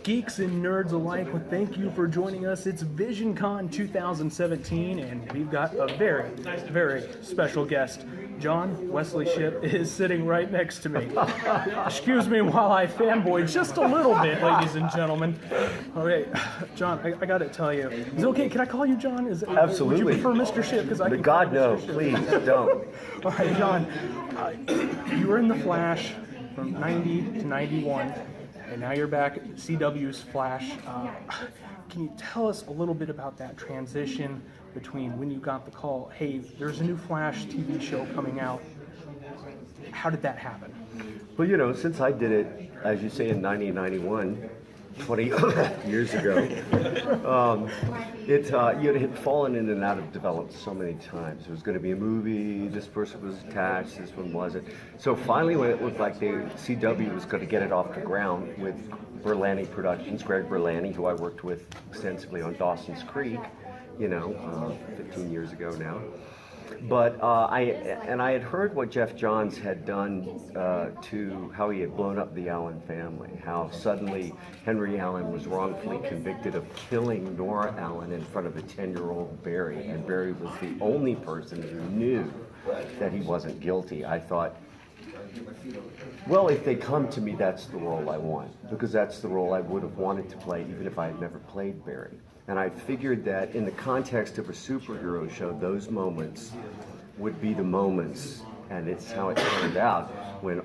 Geeks and nerds alike, well, thank you for joining us. It's VisionCon 2017, and we've got a very, very special guest. John Wesley Shipp is sitting right next to me. Excuse me while I fanboy just a little bit, ladies and gentlemen. Okay, John, I got to tell you, is it okay? Can I call you John? Absolutely. Would you prefer Mr. Shipp? Because I can God, call no, Mr. Shipp. please don't. All right, John, you were in The Flash from 90 to 91. And now you're back at CW's Flash. Can you tell us a little bit about that transition between when you got the call, hey, there's a new Flash TV show coming out? How did that happen? Well, you know, since I did it, as you say, in 1991, 20 years ago, it had fallen in and out of development so many times. There was going to be a movie, this person was attached, this one wasn't. So finally, when it looked like the CW was going to get it off the ground with Berlanti Productions, Greg Berlanti, who I worked with extensively on Dawson's Creek, 15 years ago now. But I had heard what Jeff Johns had done to how he had blown up the Allen family, how suddenly Henry Allen was wrongfully convicted of killing Nora Allen in front of a 10-year-old Barry, and Barry was the only person who knew that he wasn't guilty. I thought, well, if they come to me, that's the role I want, because that's the role I would have wanted to play even if I had never played Barry. And I figured that in the context of a superhero show, those moments would be the moments, and it's how it turned out, when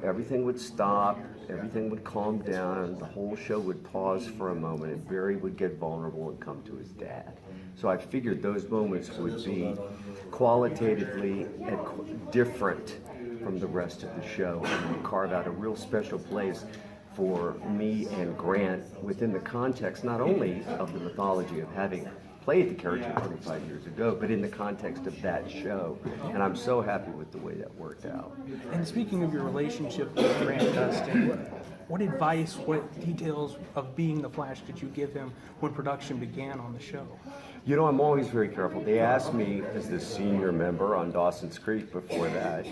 everything would stop, everything would calm down, the whole show would pause for a moment, and Barry would get vulnerable and come to his dad. So I figured those moments would be qualitatively different from the rest of the show, and would carve out a real special place for me and Grant within the context not only of the mythology of having played the character 25 years ago, but in the context of that show. And I'm so happy with the way that worked out. And speaking of your relationship with Grant Gustin, what advice, what details of being the Flash did you give him when production began on the show? You know, I'm always very careful. They asked me as the senior member on Dawson's Creek before that,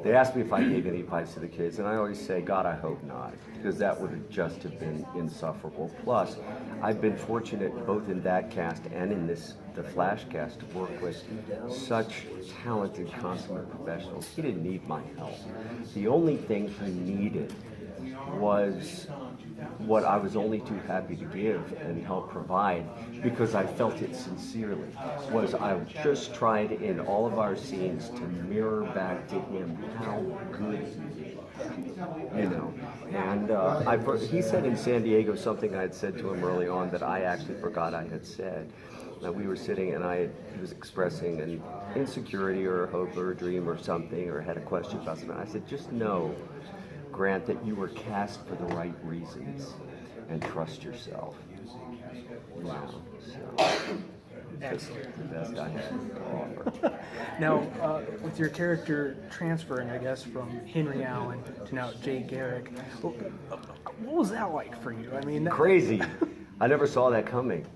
they asked me if I gave any advice to the kids, and I always say, God, I hope not, because that would have just have been insufferable. Plus, I've been fortunate both in that cast and in the Flash cast to work with such talented, consummate professionals. He didn't need my help. The only thing he needed was what I was only too happy to give and help provide, because I felt it sincerely, was I just tried in all of our scenes to mirror back to him how good he did. And he said in San Diego something I had said to him early on that I actually forgot I had said. Now, we were sitting and he was expressing an insecurity or a hope or a dream or something, or had a question about something. I said, just know, Grant, that you were cast for the right reasons, and trust yourself. That's the best I have to offer. Now, with your character transferring, I guess, from Henry Allen to now Jay Garrick, what was that like for you? I mean, crazy. I never saw that coming.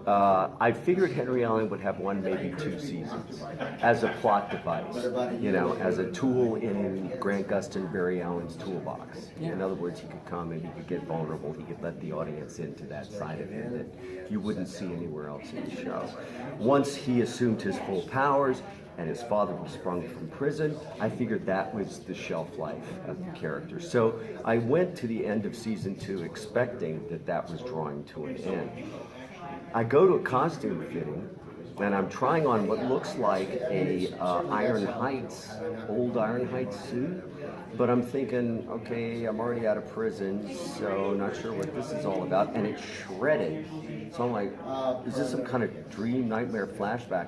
I figured Henry Allen would have one, maybe 2 seasons as a plot device, as a tool in Grant Gustin, Barry Allen's toolbox. Yeah. In other words, he could come and he could get vulnerable. He could let the audience into that side of him that you wouldn't see anywhere else in the show. Once he assumed his full powers and his father was sprung from prison, I figured that was the shelf life of the character. So I went to the end of season 2 expecting that was drawing to an end. I go to a costume fitting, and I'm trying on what looks like a old Iron Heights suit, but I'm thinking, okay, I'm already out of prison, so not sure what this is all about, and it's shredded. So I'm like, is this some kind of dream, nightmare, flashback?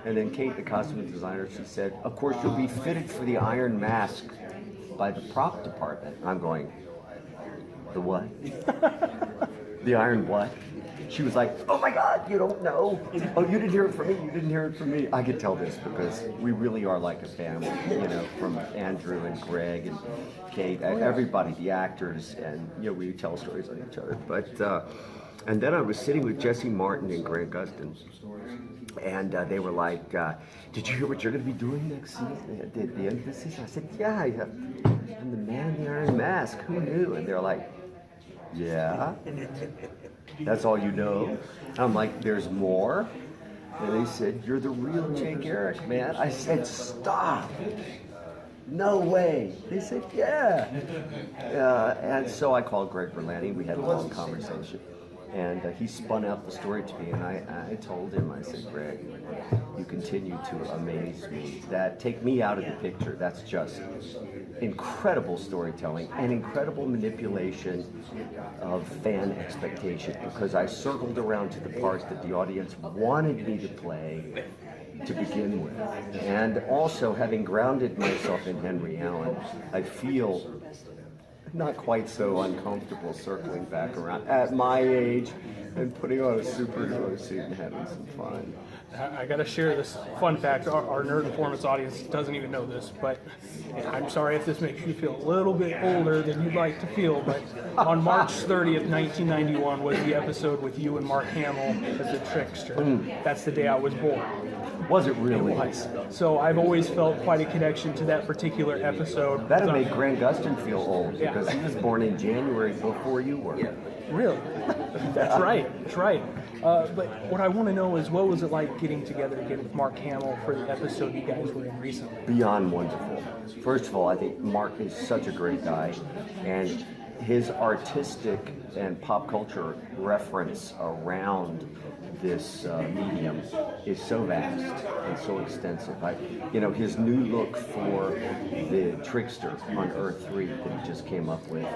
And then Kate, the costume designer, she said, of course, you'll be fitted for the Iron Mask by the prop department. I'm going, the what? The Iron what? She was like, oh my God, you don't know. Oh, you didn't hear it from me, you didn't hear it from me. I could tell this because we really are like a family, from Andrew and Greg and Kate, everybody, the actors, and we tell stories on each other. But And then I was sitting with Jesse Martin and Grant Gustin, and they were like, "Did you hear what you're going to be doing next season? At the end of this season?" I said, "Yeah, I'm the Man in the Iron Mask. Who knew?" And they're like, "Yeah, that's all you know?" I'm like, "There's more." And they said, "You're the real Jay Garrick, man." I said, "Stop. No way." They said, "Yeah." And so I called Greg Berlanti. We had a long conversation. And he spun out the story to me, and I told him, I said, "Greg, you continue to amaze me. Take me out of the picture. That's just incredible storytelling and incredible manipulation of fan expectation, because I circled around to the parts that the audience wanted me to play to begin with. And also, having grounded myself in Henry Allen, I feel not quite so uncomfortable circling back around at my age and putting on a superhero suit and having some fun. I got to share this fun fact. Our Nerd Informants audience doesn't even know this, but I'm sorry if this makes you feel a little bit older than you'd like to feel, but on March 30th, 1991 was the episode with you and Mark Hamill as the trickster. That's the day I was born. Was it really? It was. So I've always felt quite a connection to that particular episode. That'll make Grant Gustin feel old, because he was born in January before you were. Yeah. Really? That's right. That's right. But what I want to know is, what was it like getting together again with Mark Hamill for the episode you guys were in recently? Beyond wonderful. First of all, I think Mark is such a great guy, and his artistic and pop culture reference around this medium is so vast and so extensive. His new look for the trickster on Earth 3 that he just came up with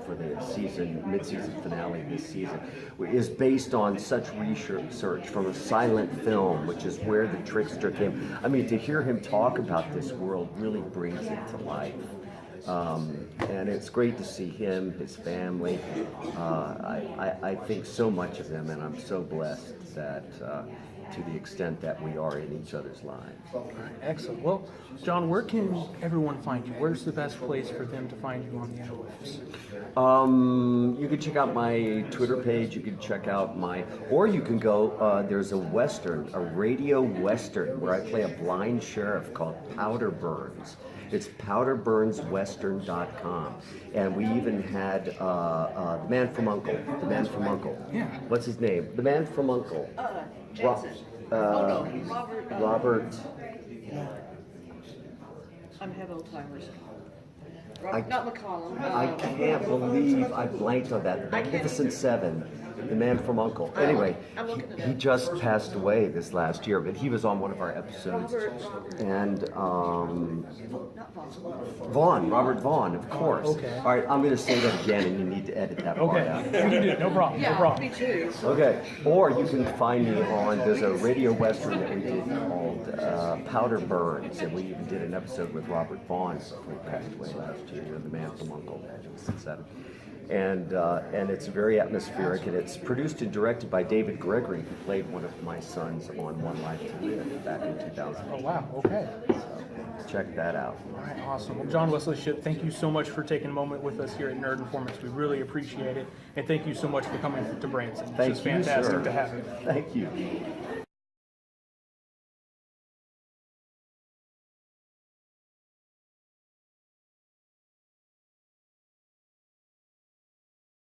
for the season, mid-season finale this season, is based on such research from a silent film, which is where the trickster came. I mean, to hear him talk about this world really brings it to life. And it's great to see him, his family. I think so much of them, and I'm so blessed that to the extent that we are in each other's lives. All right, excellent. Well, John, where can everyone find you? Where's the best place for them to find you on the interwebs? You can check out my Twitter page. You can check out or you can go, there's a radio western, where I play a blind sheriff called Powder Burns. It's powderburnswestern.com. And we even had the man from U.N.C.L.E. The man from U.N.C.L.E. Yeah. What's his name? The man from U.N.C.L.E. Jackson. Robert. I'm having Alzheimer's. Not McCollum. I can't believe I blanked on that. Magnificent Seven, the man from U.N.C.L.E. Anyway, he just passed away this last year, but he was on one of our episodes. And Robert Vaughn, of course. Okay. All right, I'm going to say that again, and you need to edit that part out. Okay, you can do it. No problem. Yeah, no problem. me too. Okay, or you can find me there's a radio western that we did called Powder Burns, and we even did an episode with Robert Vaughn, who passed away last year, the man from U.N.C.L.E. Magnificent Seven. And it's very atmospheric, and it's produced and directed by David Gregory, who played one of my sons on One Life to Live back in 2000. Oh, wow. Okay. So check that out. All right, awesome. Well, John Wesley Shipp, thank you so much for taking a moment with us here at Nerd Informants. We really appreciate it. And thank you so much for coming to Branson. Thank It's you, fantastic sir. to have you. Thank you.